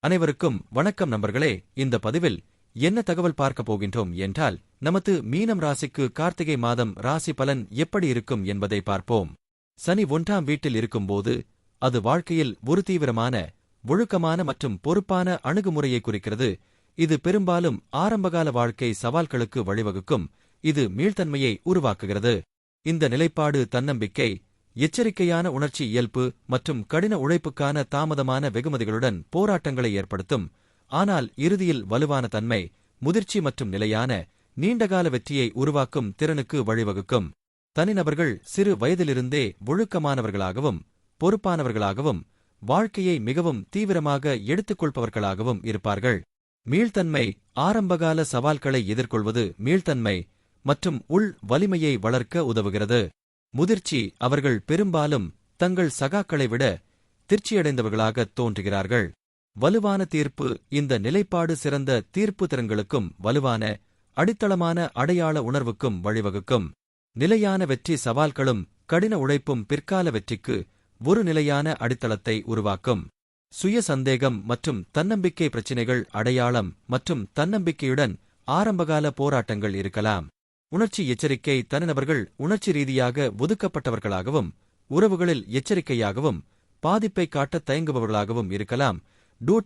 அனைவருக்கும் வணக்கம் நண்பர்களே. இந்த பதிவில் என்ன தகவல் பார்க்க போகின்றோம் என்றால், நமது மீனம் ராசிக்கு கார்த்திகை மாதம் ராசி பலன் எப்படி இருக்கும் என்பதை பார்ப்போம். சனி 1ஆம் வீட்டில் இருக்கும்போது அது வாழ்க்கையில் ஒரு தீவிரமான, ஒழுக்கமான மற்றும் பொறுப்பான அணுகுமுறையை குறிக்கிறது. இது பெரும்பாலும் ஆரம்பகால வாழ்க்கை சவால்களுக்கு வழிவகுக்கும். இது மீள்தன்மையை உருவாக்குகிறது. இந்த நிலைப்பாடு தன்னம்பிக்கை, எச்சரிக்கையான உணர்ச்சி இயல்பு மற்றும் கடின உழைப்புக்கான தாமதமான வெகுமதிகளுடன் போராட்டங்களை ஏற்படுத்தும். ஆனால் இறுதியில் வலுவான தன்மை, முதிர்ச்சி மற்றும் நிலையான, நீண்டகால வெற்றியை உருவாக்கும் திறனுக்கு வழிவகுக்கும். தனிநபர்கள் சிறு வயதிலிருந்தே ஒழுக்கமானவர்களாகவும் பொறுப்பானவர்களாகவும் வாழ்க்கையை மிகவும் தீவிரமாக எடுத்துக்கொள்பவர்களாகவும் இருப்பார்கள். மீள்தன்மை ஆரம்பகால சவால்களை எதிர்கொள்வது மீள்தன்மை மற்றும் உள் வலிமையை வளர்க்க உதவுகிறது. முதிர்ச்சி அவர்கள் பெரும்பாலும் தங்கள் சகாக்களை விட திருப்தியடைந்தவர்களாகத் தோன்றுகிறார்கள். வலுவான தீர்ப்பு இந்த நிலைப்பாடு சிறந்த தீர்ப்பு திறன்களுக்கும் வலுவான, அடித்தளமான அடையாள உணர்வுக்கும் வழிவகுக்கும். நிலையான வெற்றி சவால்களும் கடின உழைப்பும் பிற்கால வெற்றிக்கு ஒரு நிலையான அடித்தளத்தை உருவாக்கும். சுய சந்தேகம் மற்றும் தன்னம்பிக்கை பிரச்சினைகள் அடையாளம் மற்றும் தன்னம்பிக்கையுடன் ஆரம்பகால போராட்டங்கள் இருக்கலாம். உணர்ச்சி எச்சரிக்கை தனிநபர்கள் உணர்ச்சி ரீதியாக ஒதுக்கப்பட்டவர்களாகவும் உறவுகளில் எச்சரிக்கையாகவும் பாதிப்பை காட்டத் தயங்குபவர்களாகவும் இருக்கலாம்.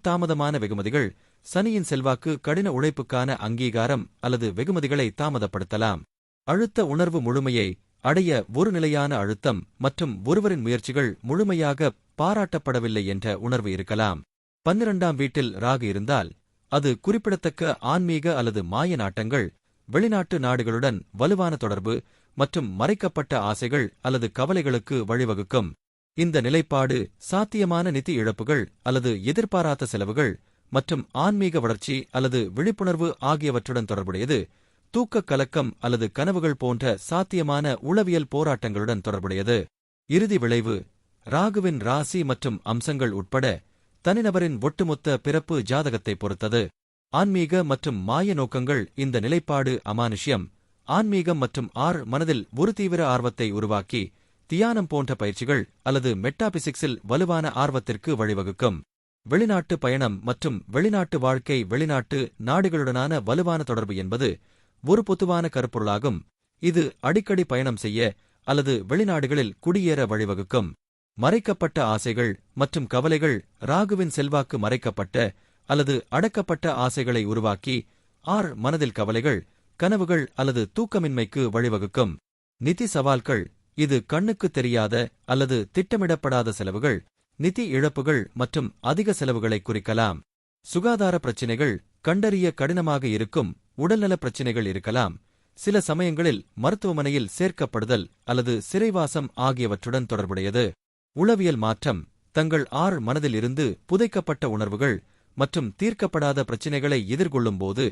தாமதமான வெகுமதிகள் சனியின் செல்வாக்கு கடின உழைப்புக்கான அங்கீகாரம் அல்லது வெகுமதிகளை தாமதப்படுத்தலாம். அழுத்த உணர்வு முழுமையை அடைய ஒரு நிலையான அழுத்தம் மற்றும் ஒருவரின் முயற்சிகள் முழுமையாக பாராட்டப்படவில்லை என்ற உணர்வு இருக்கலாம். 12ஆம் வீட்டில் ராகு இருந்தால் அது குறிப்பிடத்தக்க ஆன்மீக அல்லது மாய நாட்டங்கள், வெளிநாட்டு நாடுகளுடன் வலுவான தொடர்பு மற்றும் மறைக்கப்பட்ட ஆசைகள் அல்லது கவலைகளுக்கு வழிவகுக்கும். இந்த நிலைப்பாடு சாத்தியமான நிதி இழப்புகள் அல்லது எதிர்பாராத செலவுகள் மற்றும் ஆன்மீக வளர்ச்சி அல்லது விழிப்புணர்வு ஆகியவற்றுடன் தொடர்புடையது. தூக்கக் கலக்கம் அல்லது கனவுகள் போன்ற சாத்தியமான உளவியல் போராட்டங்களுடன் தொடர்புடையது. இறுதி விளைவு ராகுவின் ராசி மற்றும் அம்சங்கள் உட்பட தனிநபரின் ஒட்டுமொத்த பிறப்பு ஜாதகத்தை பொறுத்தது. ஆன்மீக மற்றும் மாய நோக்கங்கள் இந்த நிலைப்பாடு அமானுஷ்யம், ஆன்மீகம் மற்றும் மனதில் ஒரு தீவிர ஆர்வத்தை உருவாக்கி தியானம் போன்ற பயிற்சிகள் அல்லது மெட்டாபிசிக்ஸில் வலுவான ஆர்வத்திற்கு வழிவகுக்கும். வெளிநாட்டு பயணம் மற்றும் வெளிநாட்டு வாழ்க்கை வெளிநாட்டு நாடுகளுடனான வலுவான தொடர்பு என்பது ஒரு பொதுவான கருப்பொருளாகும். இது அடிக்கடி பயணம் செய்ய அல்லது வெளிநாடுகளில் குடியேற வழிவகுக்கும். மறைக்கப்பட்ட ஆசைகள் மற்றும் கவலைகள் ராகுவின் செல்வாக்கு மறைக்கப்பட்ட அல்லது அடக்கப்பட்ட ஆசைகளை உருவாக்கி மனதில் கவலைகள், கனவுகள் அல்லது தூக்கமின்மைக்கு வழிவகுக்கும். நிதி சவால்கள் இது கண்ணுக்கு தெரியாத அல்லது திட்டமிடப்படாத செலவுகள், நிதி இழப்புகள் மற்றும் அதிக செலவுகளை குறிக்கலாம். சுகாதார பிரச்சினைகள் கண்டறிய கடினமாக இருக்கும். உடல்நல பிரச்சினைகள் இருக்கலாம். சில சமயங்களில் மருத்துவமனையில் சேர்க்கப்படுதல் அல்லது சிறைவாசம் ஆகியவற்றுடன் தொடர்புடையது. உளவியல் மாற்றம் தங்கள் மனதில் இருந்து புதைக்கப்பட்ட உணர்வுகள் மற்றும் தீர்க்கப்படாத பிரச்சினைகளை எதிர்கொள்ளும்போது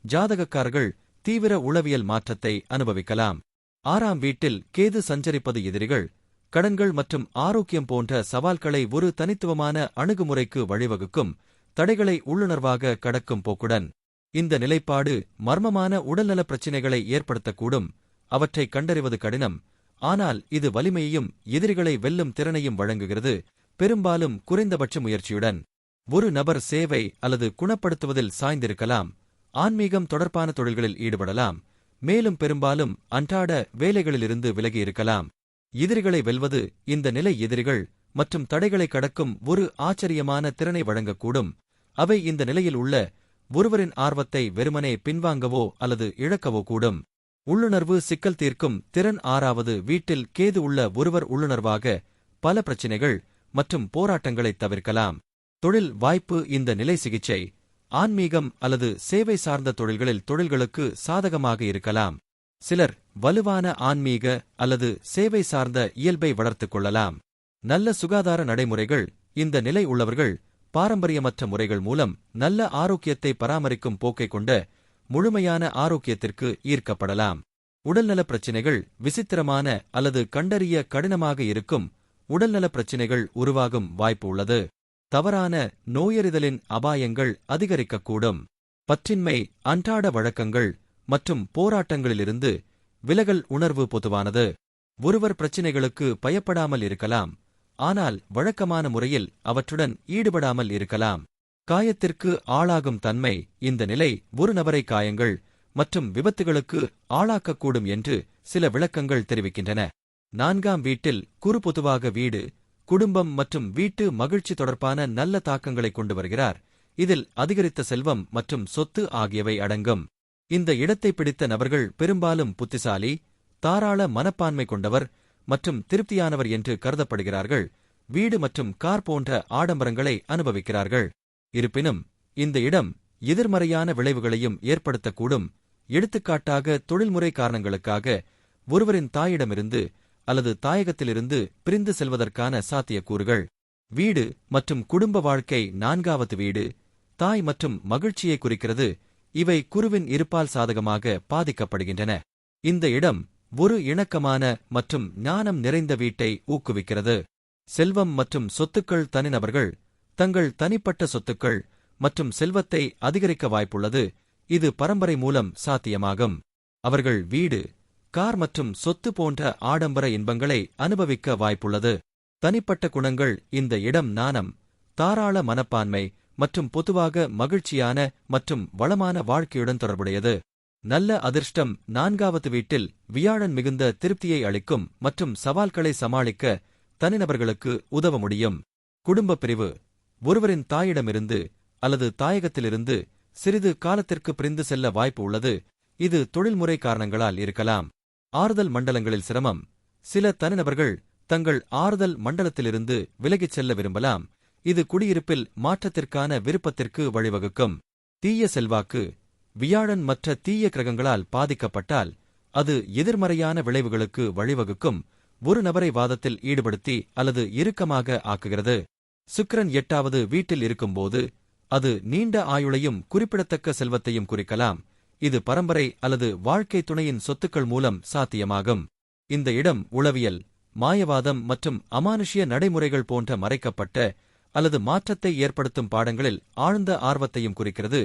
ஜாதகக்காரர்கள் தீவிர உளவியல் மாற்றத்தை அனுபவிக்கலாம். 6ஆம் வீட்டில் கேது சஞ்சரிப்பது எதிரிகள், கடன்கள் மற்றும் ஆரோக்கியம் போன்ற சவால்களை ஒரு தனித்துவமான அணுகுமுறைக்கு வழிவகுக்கும். தடைகளை உள்ளுணர்வாக கடக்கும் போக்குடன் இந்த நிலைப்பாடு மர்மமான உடல்நல பிரச்சினைகளை ஏற்படுத்தக்கூடும். அவற்றை கண்டறிவது கடினம், ஆனால் இது வலிமையையும் எதிரிகளை வெல்லும் திறனையும் வழங்குகிறது, பெரும்பாலும் குறைந்தபட்ச முயற்சியுடன். ஒரு நபர் சேவை அல்லது குணப்படுத்துவதில் சாய்ந்திருக்கலாம். ஆன்மீகம் தொடர்பான தொழில்களில் ஈடுபடலாம், மேலும் பெரும்பாலும் அன்றாட வேலைகளிலிருந்து விலகியிருக்கலாம். எதிரிகளை வெல்வது இந்த நிலை எதிரிகள் மற்றும் தடைகளை கடக்கும் ஒரு ஆச்சரியமான திறனை வழங்கக்கூடும். அவை இந்த நிலையில் உள்ள ஒருவரின் ஆர்வத்தை வெறுமனே பின்வாங்கவோ அல்லது இழக்கவோ கூடும். உள்ளுணர்வு சிக்கல் தீர்க்கும் திறன் 6வது வீட்டில் கேது உள்ள ஒருவர் உள்ளுணர்வாக பல பிரச்சினைகள் மற்றும் போராட்டங்களைத் தவிர்க்கலாம். தொழில் வாய்ப்பு இந்த நிலை சிகிச்சை, ஆன்மீகம் அல்லது சேவை சார்ந்த தொழில்களுக்கு சாதகமாக இருக்கலாம். சிலர் வலுவான ஆன்மீக அல்லது சேவை சார்ந்த இயல்பை வளர்த்துக் கொள்ளலாம். நல்ல சுகாதார நடைமுறைகள் இந்த நிலை உள்ளவர்கள் பாரம்பரியமற்ற முறைகள் மூலம் நல்ல ஆரோக்கியத்தை பராமரிக்கும் போக்கை கொண்ட முழுமையான ஆரோக்கியத்திற்கு ஈர்க்கப்படலாம். உடல்நலப் பிரச்சினைகள் விசித்திரமான அல்லது கண்டறிய கடினமாக இருக்கும் உடல்நலப் பிரச்சினைகள் உருவாகும் வாய்ப்பு உள்ளது. தவறான நோயறிதலின் அபாயங்கள் அதிகரிக்கக்கூடும். பற்றின்மை, அன்றாட வழக்கங்கள் மற்றும் போராட்டங்களிலிருந்து விலகல் உணர்வு பொதுவானது. ஒருவர் பிரச்சினைகளுக்கு பயப்படாமல் இருக்கலாம், ஆனால் வழக்கமான முறையில் அவற்றுடன் ஈடுபடாமல் இருக்கலாம். காயத்திற்கு ஆளாகும் தன்மை. இந்த நிலை ஒரு நபரை காயங்கள் மற்றும் விபத்துகளுக்கு ஆளாக்கக்கூடும் என்று சில விளக்கங்கள் தெரிவிக்கின்றன. 4ஆம் வீட்டில் குரு பொதுவாக வீடு, குடும்பம் மற்றும் வீட்டு மகிழ்ச்சி தொடர்பான நல்ல தாக்கங்களை கொண்டு வருகிறார். இதில் அதிகரித்த செல்வம் மற்றும் சொத்து ஆகியவை அடங்கும். இந்த இடத்தை பிடித்த நபர்கள் பெரும்பாலும் புத்திசாலி, தாராள மனப்பான்மை கொண்டவர் மற்றும் திருப்தியானவர் என்று கருதப்படுகிறார்கள். வீடு மற்றும் கார் போன்ற ஆடம்பரங்களை அனுபவிக்கிறார்கள். இருப்பினும் இந்த இடம் எதிர்மறையான விளைவுகளையும் ஏற்படுத்தக்கூடும். எடுத்துக்காட்டாக, தொழில்முறை காரணங்களுக்காக ஒருவரின் தாயிடமிருந்து அல்லது தாயகத்திலிருந்து பிரிந்து செல்வதற்கான சாத்தியக்கூறுகள். வீடு மற்றும் குடும்ப வாழ்க்கை. 4வது வீடு தாய் மற்றும் மகிழ்ச்சியை குறிக்கிறது. இவை குருவின் இருப்பால் சாதகமாக பாதிக்கப்படுகின்றன. இந்த இடம் ஒரு இணக்கமான மற்றும் ஞானம் நிறைந்த வீட்டை ஊக்குவிக்கிறது. செல்வம் மற்றும் சொத்துக்கள். தனிநபர்கள் தங்கள் தனிப்பட்ட சொத்துக்கள் மற்றும் செல்வத்தை அதிகரிக்க வாய்ப்புள்ளது. இது பரம்பரை மூலம் சாத்தியமாகும். அவர்கள் வீடு, கார் மற்றும் சொத்து போன்ற ஆடம்பர இன்பங்களை அனுபவிக்க வாய்ப்புள்ளது. தனிப்பட்ட குணங்கள். இந்த இடம் ஞானம், தாராள மனப்பான்மை மற்றும் பொதுவாக மகிழ்ச்சியான மற்றும் வளமான வாழ்க்கையுடன் தொடர்புடையது. நல்ல அதிர்ஷ்டம். 4வது வீட்டில் வியாழன் மிகுந்த திருப்தியை அளிக்கும் மற்றும் சவால்களை சமாளிக்க தனிநபர்களுக்கு உதவ முடியும். குடும்ப பிரிவு. ஒருவரின் தாயிடமிருந்து அல்லது தாயகத்திலிருந்து சிறிது காலத்திற்கு பிரிந்து செல்ல வாய்ப்பு உள்ளது. இது தொழில்முறை காரணங்களால் இருக்கலாம். ஆறுதல் மண்டலங்களில் சிரமம். சில தனிநபர்கள் தங்கள் ஆறுதல் மண்டலத்திலிருந்து விலகிச் செல்ல விரும்பலாம். இது குடியிருப்பில் மாற்றத்திற்கான விருப்பத்திற்கு வழிவகுக்கும். தீய செல்வாக்கு. வியாழன் மற்ற தீய கிரகங்களால் பாதிக்கப்பட்டால் அது எதிர்மறையான விளைவுகளுக்கு வழிவகுக்கும். ஒரு நபரை வாதத்தில் ஈடுபடுத்தி அல்லது இறுக்கமாக ஆக்குகிறது. சுக்கிரன் 8வது வீட்டில் இருக்கும்போது அது நீண்ட ஆயுளையும் குறிப்பிடத்தக்க செல்வத்தையும் குறிக்கலாம். இது பரம்பரை அல்லது வாழ்க்கை துணையின் சொத்துக்கள் மூலம் சாத்தியமாகும். இந்த இடம் உளவியல், மாயவாதம் மற்றும் அமானுஷ்ய நடைமுறைகள் போன்ற மறைக்கப்பட்ட அல்லது மாற்றத்தை ஏற்படுத்தும் பாடங்களில் ஆழ்ந்த ஆர்வத்தையும் குறிக்கிறது.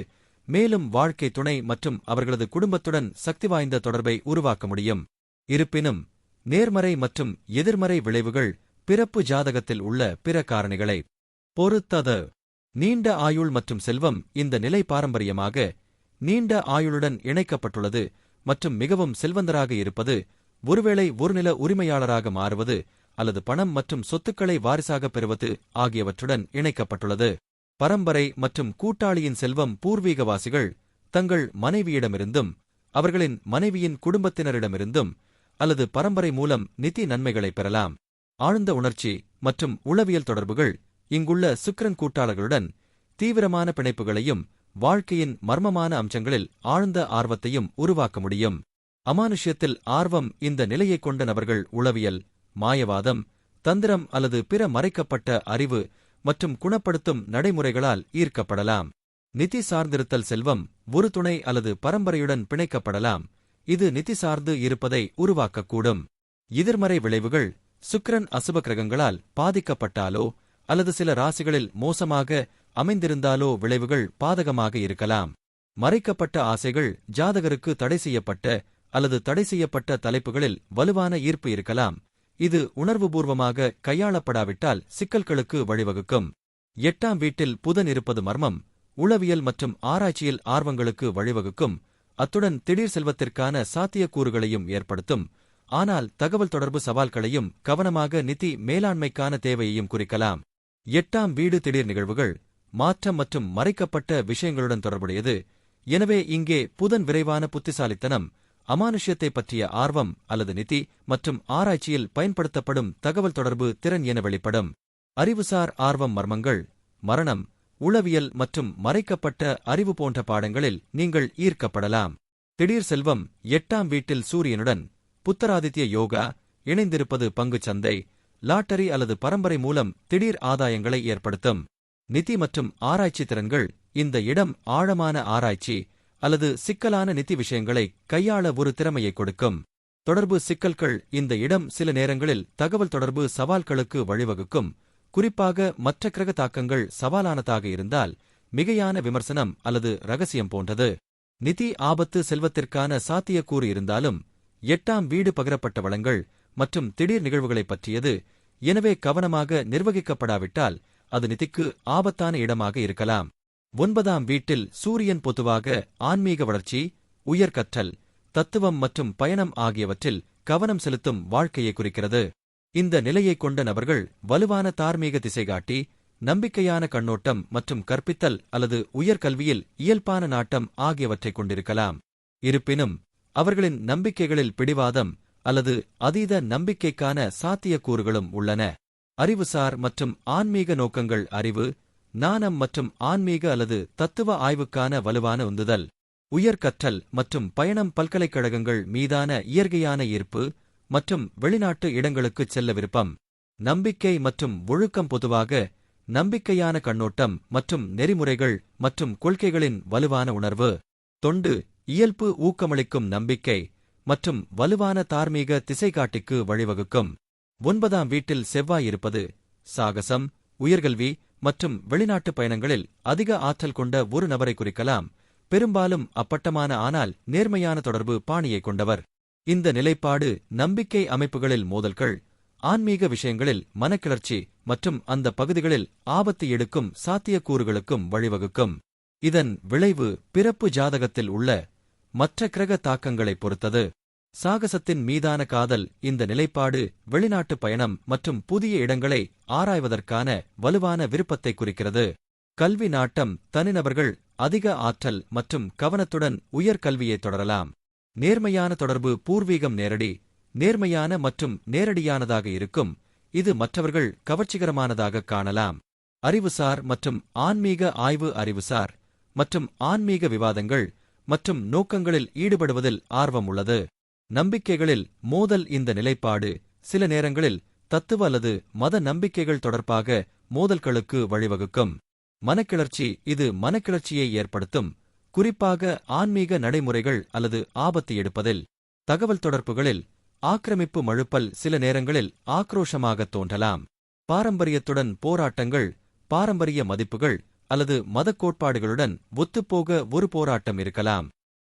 மேலும் வாழ்க்கை துணை மற்றும் அவர்களது குடும்பத்துடன் சக்திவாய்ந்த தொடர்பை உருவாக்க முடியும். இருப்பினும் நேர்மறை மற்றும் எதிர்மறை விளைவுகள் பிறப்பு ஜாதகத்தில் உள்ள பிற காரணிகளை பொறுத்தது. நீண்ட ஆயுள் மற்றும் செல்வம். இந்த நிலை பாரம்பரியமாக நீண்ட ஆயுளுடன் இணைக்கப்பட்டுள்ளது மற்றும் மிகவும் செல்வந்தராக இருப்பது, ஒருவேளை ஒரு நில உரிமையாளராக மாறுவது அல்லது பணம் மற்றும் சொத்துக்களை வாரிசாகப் பெறுவது ஆகியவற்றுடன் இணைக்கப்பட்டுள்ளது. பரம்பரை மற்றும் கூட்டாளியின் செல்வம். பூர்வீகவாசிகள் தங்கள் மனைவியிடமிருந்தும் அவர்களின் மனைவியின் குடும்பத்தினரிடமிருந்தும் அல்லது பரம்பரை மூலம் நிதி நன்மைகளை பெறலாம். ஆழ்ந்த உணர்ச்சி மற்றும் உளவியல் தொடர்புகள். இங்குள்ள சுக்கிரன் கூட்டாளர்களுடன் தீவிரமான பிணைப்புகளையும் வாழ்க்கையின் மர்மமான அம்சங்களில் ஆழ்ந்த ஆர்வத்தையும் உருவாக்க முடியும். அமானுஷ்யத்தில் ஆர்வம். இந்த நிலையைக் கொண்ட நபர்கள் உளவியல், மாயவாதம், தந்திரம் அல்லது பிற மறைக்கப்பட்ட அறிவு மற்றும் குணப்படுத்தும் நடைமுறைகளால் ஈர்க்கப்படலாம். நிதி சார்ந்திருத்தல். செல்வம் ஒரு துணை அல்லது பரம்பரையுடன் பிணைக்கப்படலாம். இது நிதி சார்ந்து இருப்பதை உருவாக்கக்கூடும். எதிர்மறை விளைவுகள். சுக்கிரன் அசுப கிரகங்களால் பாதிக்கப்பட்டாலோ அல்லது சில ராசிகளில் மோசமாக அமைந்திருந்தாலோ விளைவுகள் பாதகமாக இருக்கலாம். மறைக்கப்பட்ட ஆசைகள். ஜாதகருக்கு தடை செய்யப்பட்ட அல்லது தடை செய்யப்பட்ட தலைப்புகளில் வலுவான ஈர்ப்பு இருக்கலாம். இது உணர்வுபூர்வமாக கையாளப்படாவிட்டால் சிக்கல்களுக்கு வழிவகுக்கும். 8ஆம் வீட்டில் புதன் இருப்பது மர்மம், உளவியல் மற்றும் ஆராய்ச்சியில் ஆர்வங்களுக்கு வழிவகுக்கும். அத்துடன் திடீர் செல்வத்திற்கான சாத்தியக்கூறுகளையும் ஏற்படுத்தும். ஆனால் தகவல் தொடர்பு சவால்களையும் கவனமாக நிதி மேலாண்மைக்கான தேவையையும் குறிக்கலாம். 8ஆம் வீடு திடீர் நிகழ்வுகள், மாற்றம் மற்றும் மறைக்கப்பட்ட விஷயங்களுடன் தொடர்புடையது. எனவே இங்கே புதன் விரைவான புத்திசாலித்தனம், அமானுஷ்யத்தை பற்றிய ஆர்வம் அல்லது நிதி மற்றும் ஆராய்ச்சியில் பயன்படுத்தப்படும் தகவல் தொடர்பு திறன் என வெளிப்படும். அறிவுசார் ஆர்வம். மர்மங்கள், மரணம், உளவியல் மற்றும் மறைக்கப்பட்ட அறிவு போன்ற பாடங்களில் நீங்கள் ஈர்க்கப்படலாம். திடீர் செல்வம். 8ஆம் வீட்டில் சூரியனுடன் புத்தராதித்ய யோகா இணைந்திருப்பது பங்குச் சந்தை, லாட்டரி அல்லது பரம்பரை மூலம் திடீர் ஆதாயங்களை ஏற்படுத்தும். நிதி மற்றும் ஆராய்ச்சி திறன்கள். இந்த இடம் ஆழமான ஆராய்ச்சி அல்லது சிக்கலான நிதி விஷயங்களை கையாள ஒரு திறமையை கொடுக்கும். தொடர்பு சிக்கல்கள். இந்த இடம் சில நேரங்களில் தகவல் தொடர்பு சவால்களுக்கு வழிவகுக்கும். குறிப்பாக மற்ற கிரக தாக்கங்கள் சவாலானதாக இருந்தால், மிகையான விமர்சனம் அல்லது ரகசியம் போன்றது. நிதி ஆபத்து. செல்வத்திற்கான சாத்தியக்கூறு இருந்தாலும் 8ஆம் வீடு பகிரப்பட்ட வளங்கள் மற்றும் திடீர் நிகழ்வுகளைப் பற்றியது. எனவே கவனமாக நிர்வகிக்கப்படாவிட்டால் அது நிதிக்கு ஆபத்தான இடமாக இருக்கலாம். 9ஆம் வீட்டில் சூரியன் பொதுவாக ஆன்மீக வளர்ச்சி, உயர்கற்றல், தத்துவம் மற்றும் பயணம் ஆகியவற்றில் கவனம் செலுத்தும் வாழ்க்கையை குறிக்கிறது. இந்த நிலையைக் கொண்ட நபர்கள் வலுவான தார்மீக திசைகாட்டி, நம்பிக்கையான கண்ணோட்டம் மற்றும் கற்பித்தல் அல்லது உயர்கல்வியில் இயல்பான நாட்டம் ஆகியவற்றைக் கொண்டிருக்கலாம். இருப்பினும் அவர்களின் நம்பிக்கைகளில் பிடிவாதம் அல்லது அதீத நம்பிக்கைக்கான சாத்தியக்கூறுகளும் உள்ளன. அறிவுசார் மற்றும் ஆன்மீக நோக்கங்கள் அறிவு, ஞானம் மற்றும் ஆன்மீக அல்லது தத்துவ ஆய்வுக்கான வலுவான உந்துதல். உயர்கற்றல் மற்றும் பயணம் பல்கலைக்கழகங்கள் மீதான இயற்கையான ஈர்ப்பு மற்றும் வெளிநாட்டு இடங்களுக்குச் செல்ல விருப்பம். நம்பிக்கை மற்றும் ஒழுக்கம் பொதுவாக நம்பிக்கையான கண்ணோட்டம் மற்றும் நெறிமுறைகள் மற்றும் கொள்கைகளின் வலுவான உணர்வு. தொண்டு, இயல்பு ஊக்கமளிக்கும் நம்பிக்கை மற்றும் வலுவான தார்மீக திசைகாட்டிக்கு வழிவகுக்கும். 9ஆம் வீட்டில் செவ்வாய் இருப்பது சாகசம், உயர்கல்வி மற்றும் வெளிநாட்டு பயணங்களில் அதிக ஆற்றல் கொண்ட ஒரு நபரை குறிக்கலாம். பெரும்பாலும் அப்பட்டமான ஆனால் நேர்மையான தொடர்பு பாணியை கொண்டவர். இந்த நிலைப்பாடு நம்பிக்கை அமைப்புகளில் மோதல்கள், ஆன்மீக விஷயங்களில் மனக்கிளர்ச்சி மற்றும் அந்த பகுதிகளில் ஆபத்து எடுக்கும் சாத்தியக்கூறுகளுக்கும் வழிவகுக்கும். இதன் விளைவு பிறப்பு ஜாதகத்தில் உள்ள மற்ற கிரக தாக்கங்களைப் பொறுத்தது. சாகசத்தின் மீதான காதல் இந்த நிலைப்பாடு வெளிநாட்டு பயணம் மற்றும் புதிய இடங்களை ஆராய்வதற்கான வலுவான விருப்பத்தை குறிக்கிறது. கல்வி நாட்டம் தனிநபர்கள் அதிக ஆற்றல் மற்றும் கவனத்துடன் உயர்கல்வியை தொடரலாம். நேர்மையான தொடர்பு பூர்வீகம் நேரடி, நேர்மையான மற்றும் நேரடியானதாக இருக்கும். இது மற்றவர்கள் கவர்ச்சிகரமானதாக காணலாம். அறிவுசார் மற்றும் ஆன்மீக ஆய்வு அறிவுசார் மற்றும் ஆன்மீக விவாதங்கள் மற்றும் நோக்கங்களில் ஈடுபடுவதில் ஆர்வம் உள்ளது. நம்பிக்கைகளில் மோதல் இந்த நிலைப்பாடு சில நேரங்களில் தத்துவ அல்லது மத நம்பிக்கைகள் தொடர்பாக மோதல்களுக்கு வழிவகுக்கும். மனக்கிளர்ச்சி இது மனக்கிளர்ச்சியை ஏற்படுத்தும், குறிப்பாக ஆன்மீக நடைமுறைகள் அல்லது ஆபத்து எடுப்பதில். தகவல் தொடர்புகளில் ஆக்கிரமிப்பு மழுப்பல் சில நேரங்களில் ஆக்ரோஷமாகத் தோன்றலாம். பாரம்பரியத்துடன் போராட்டங்கள், பாரம்பரிய மதிப்புகள் அல்லது மதக் கோட்பாடுகளுடன் ஒத்துப்போக ஒரு போராட்டம் இருக்கலாம்.